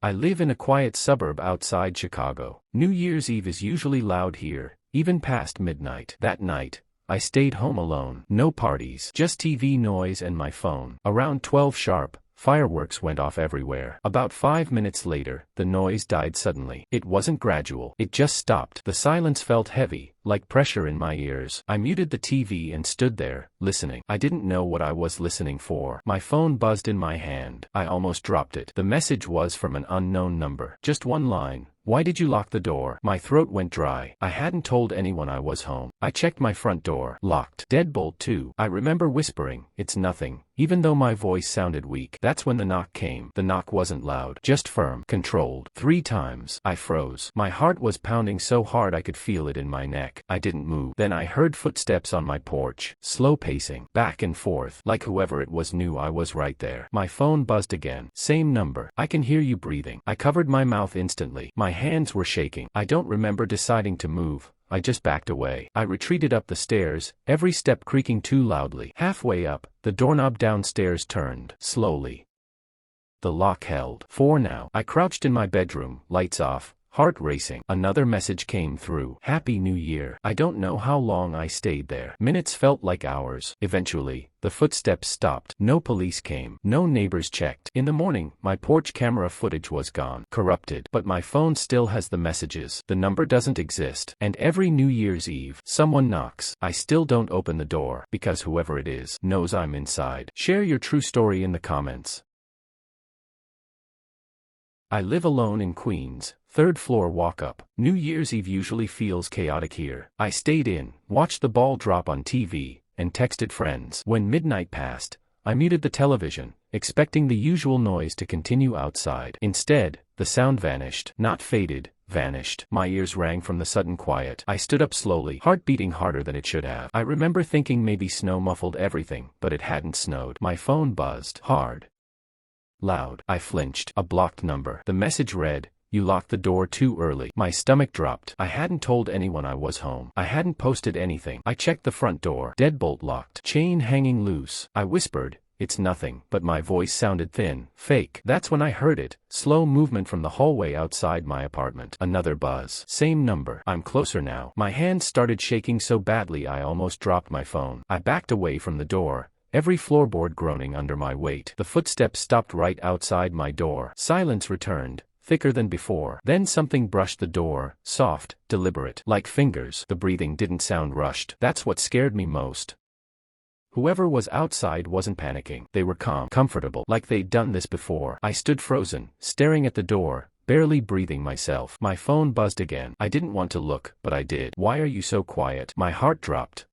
I live in a quiet suburb outside Chicago. New Year's Eve is usually loud here, even past midnight. That night, I stayed home alone. No parties, just TV noise and my phone. Around 12 sharp, fireworks went off everywhere. About 5 minutes later, the noise died suddenly. It wasn't gradual, it just stopped. The silence felt heavy, like pressure in my ears. I muted the TV and stood there, listening. I didn't know what I was listening for. My phone buzzed in my hand. I almost dropped it. The message was from an unknown number. Just one line. "Why did you lock the door?" My throat went dry. I hadn't told anyone I was home. I checked my front door. Locked. Deadbolt too. I remember whispering, "It's nothing," even though my voice sounded weak. That's when the knock came. The knock wasn't loud, just firm, controlled. 3 times. I froze. My heart was pounding so hard I could feel it in my neck. I didn't move. Then I heard footsteps on my porch, slow pacing, back and forth, like whoever it was knew I was right there. My phone buzzed again. Same number. "I can hear you breathing." I covered my mouth instantly. My hands were shaking. I don't remember deciding to move. I just backed away. I retreated up the stairs, every step creaking too loudly. Halfway up, the doorknob downstairs turned, slowly. The lock held. For now. I crouched in my bedroom, lights off, heart racing. Another message came through. "Happy New Year." I don't know how long I stayed there. Minutes felt like hours. Eventually, the footsteps stopped. No police came. No neighbors checked. In the morning, my porch camera footage was gone. Corrupted. But my phone still has the messages. The number doesn't exist. And every New Year's Eve, someone knocks. I still don't open the door, because whoever it is knows I'm inside. Share your true story in the comments. I live alone in Queens, 3rd floor walk-up. New Year's Eve usually feels chaotic here. I stayed in, watched the ball drop on TV, and texted friends. When midnight passed, I muted the television, expecting the usual noise to continue outside. Instead, the sound vanished. Not faded, vanished. My ears rang from the sudden quiet. I stood up slowly, heart beating harder than it should have. I remember thinking maybe snow muffled everything, but it hadn't snowed. My phone buzzed. Hard. Loud. I flinched. A blocked number. The message read, "You locked the door too early." My stomach dropped. I hadn't told anyone I was home. I hadn't posted anything. I checked the front door. Deadbolt locked. Chain hanging loose. I whispered, "It's nothing," but my voice sounded thin, fake. That's when I heard it. Slow movement from the hallway outside my apartment. Another buzz. Same number. I'm closer now. My hands started shaking so badly I almost dropped my phone. I backed away from the door, every floorboard groaning under my weight. The footsteps stopped right outside my door. Silence returned, thicker than before. Then something brushed the door, soft, deliberate, like fingers. The breathing didn't sound rushed. That's what scared me most. Whoever was outside wasn't panicking. They were calm, comfortable, like they'd done this before. I stood frozen, staring at the door, barely breathing myself. My phone buzzed again. I didn't want to look, but I did. "Why are you so quiet?" My heart dropped.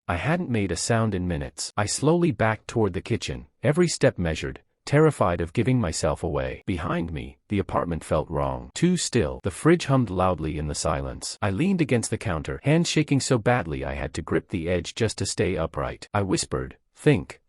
I hadn't made a sound in minutes. I slowly backed toward the kitchen, every step measured, terrified of giving myself away. Behind me, the apartment felt wrong. Too still. The fridge hummed loudly in the silence. I leaned against the counter, hands shaking so badly I had to grip the edge just to stay upright. I whispered, think.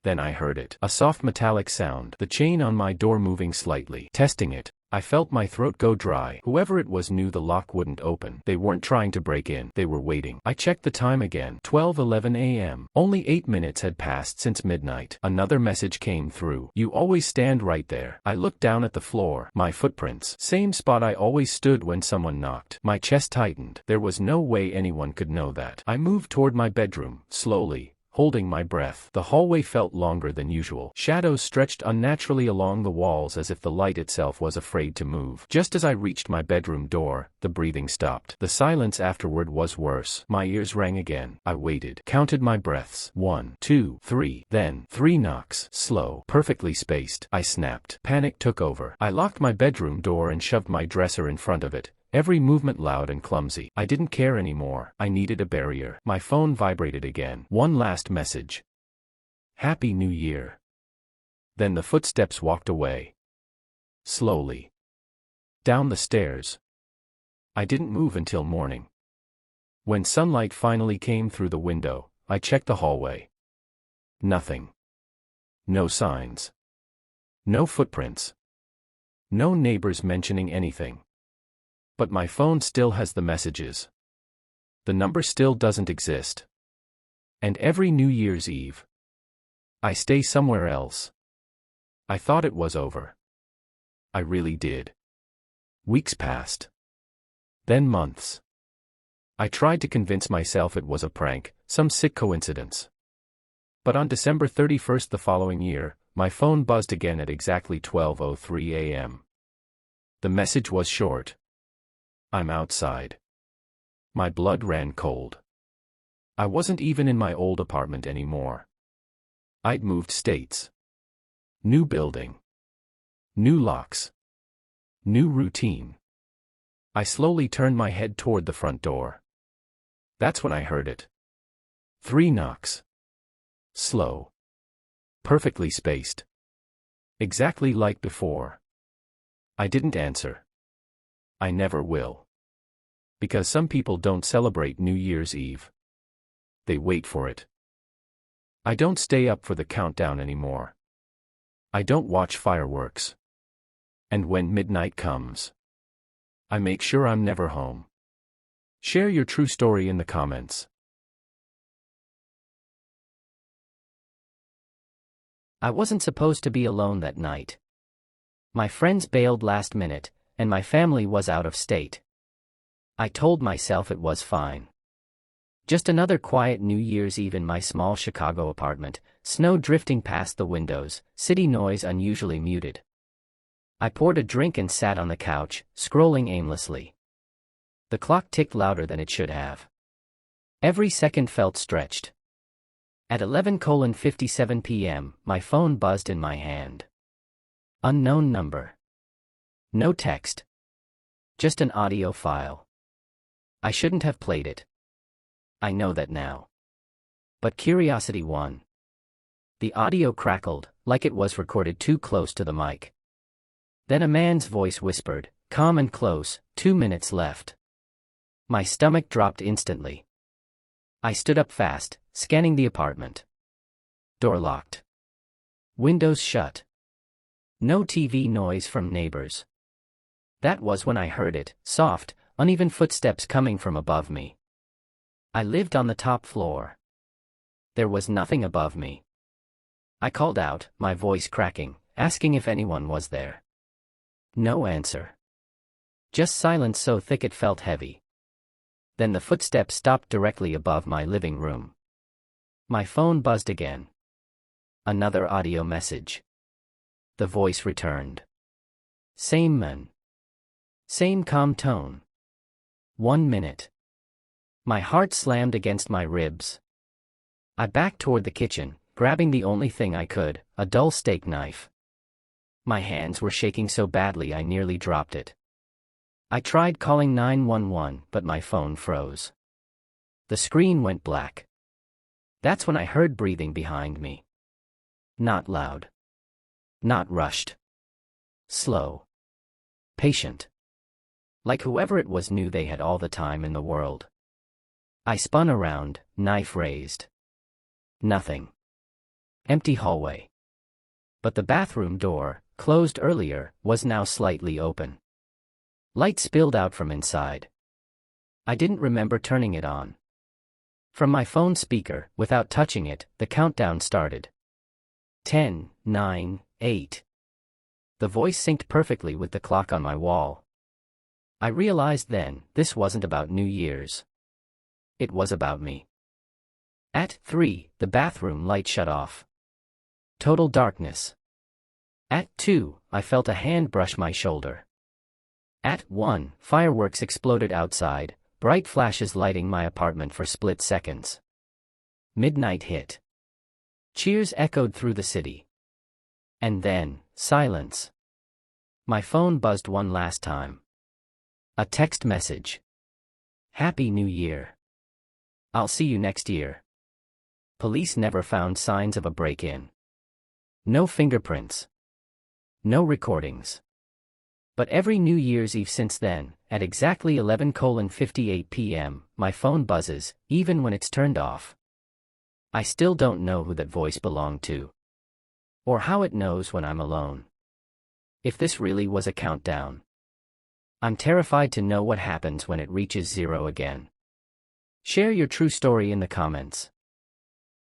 Then I heard it. A soft metallic sound. The chain on my door moving slightly. Testing it. I felt my throat go dry. Whoever it was knew the lock wouldn't open. They weren't trying to break in. They were waiting. I checked the time again. 12:11 a.m. Only 8 minutes had passed since midnight. Another message came through. "You always stand right there." I looked down at the floor. My footprints. Same spot I always stood when someone knocked. My chest tightened. There was no way anyone could know that. I moved toward my bedroom, slowly, holding my breath. The hallway felt longer than usual. Shadows stretched unnaturally along the walls as if the light itself was afraid to move. Just as I reached my bedroom door, the breathing stopped. The silence afterward was worse. My ears rang again. I waited, counted my breaths. 1, 2, 3. Then 3 knocks. Slow, perfectly spaced. I snapped. Panic took over. I locked my bedroom door and shoved my dresser in front of it. Every movement loud and clumsy. I didn't care anymore. I needed a barrier. My phone vibrated again. One last message. "Happy New Year." Then the footsteps walked away. Slowly. Down the stairs. I didn't move until morning. When sunlight finally came through the window, I checked the hallway. Nothing. No signs. No footprints. No neighbors mentioning anything. But my phone still has the messages. The number still doesn't exist. And every New Year's Eve, I stay somewhere else. I thought it was over. I really did. Weeks passed. Then months. I tried to convince myself it was a prank, some sick coincidence. But on December 31st the following year, my phone buzzed again at exactly 12:03 a.m. The message was short. I'm outside. My blood ran cold. I wasn't even in my old apartment anymore. I'd moved states. New building. New locks. New routine. I slowly turned my head toward the front door. That's when I heard it. 3 knocks. Slow. Perfectly spaced. Exactly like before. I didn't answer. I never will. Because some people don't celebrate New Year's Eve. They wait for it. I don't stay up for the countdown anymore. I don't watch fireworks. And when midnight comes, I make sure I'm never home. Share your true story in the comments. I wasn't supposed to be alone that night. My friends bailed last minute, and my family was out of state. I told myself it was fine. Just another quiet New Year's Eve in my small Chicago apartment, snow drifting past the windows, city noise unusually muted. I poured a drink and sat on the couch, scrolling aimlessly. The clock ticked louder than it should have. Every second felt stretched. At 11:57 p.m., my phone buzzed in my hand. Unknown number. No text. Just an audio file. I shouldn't have played it. I know that now. But curiosity won. The audio crackled, like it was recorded too close to the mic. Then a man's voice whispered, calm and close, 2 minutes left. My stomach dropped instantly. I stood up fast, scanning the apartment. Door locked. Windows shut. No TV noise from neighbors. That was when I heard it, soft, uneven footsteps coming from above me. I lived on the top floor. There was nothing above me. I called out, my voice cracking, asking if anyone was there. No answer. Just silence so thick it felt heavy. Then the footsteps stopped directly above my living room. My phone buzzed again. Another audio message. The voice returned. Same man. Same calm tone. 1 minute. My heart slammed against my ribs. I backed toward the kitchen, grabbing the only thing I could, a dull steak knife. My hands were shaking so badly I nearly dropped it. I tried calling 911, but my phone froze. The screen went black. That's when I heard breathing behind me. Not loud. Not rushed. Slow. Patient. Like whoever it was knew they had all the time in the world. I spun around, knife raised. Nothing. Empty hallway. But the bathroom door, closed earlier, was now slightly open. Light spilled out from inside. I didn't remember turning it on. From my phone speaker, without touching it, the countdown started. 10, 9, 8. The voice synced perfectly with the clock on my wall. I realized then, this wasn't about New Year's. It was about me. At 3, the bathroom light shut off. Total darkness. At 2, I felt a hand brush my shoulder. At 1, fireworks exploded outside, bright flashes lighting my apartment for split seconds. Midnight hit. Cheers echoed through the city. And then, silence. My phone buzzed one last time. A text message. Happy New Year. I'll see you next year. Police never found signs of a break-in. No fingerprints. No recordings. But every New Year's Eve since then, at exactly 11:58 p.m., my phone buzzes, even when it's turned off. I still don't know who that voice belonged to. Or how it knows when I'm alone. If this really was a countdown. I'm terrified to know what happens when it reaches 0 again. Share your true story in the comments.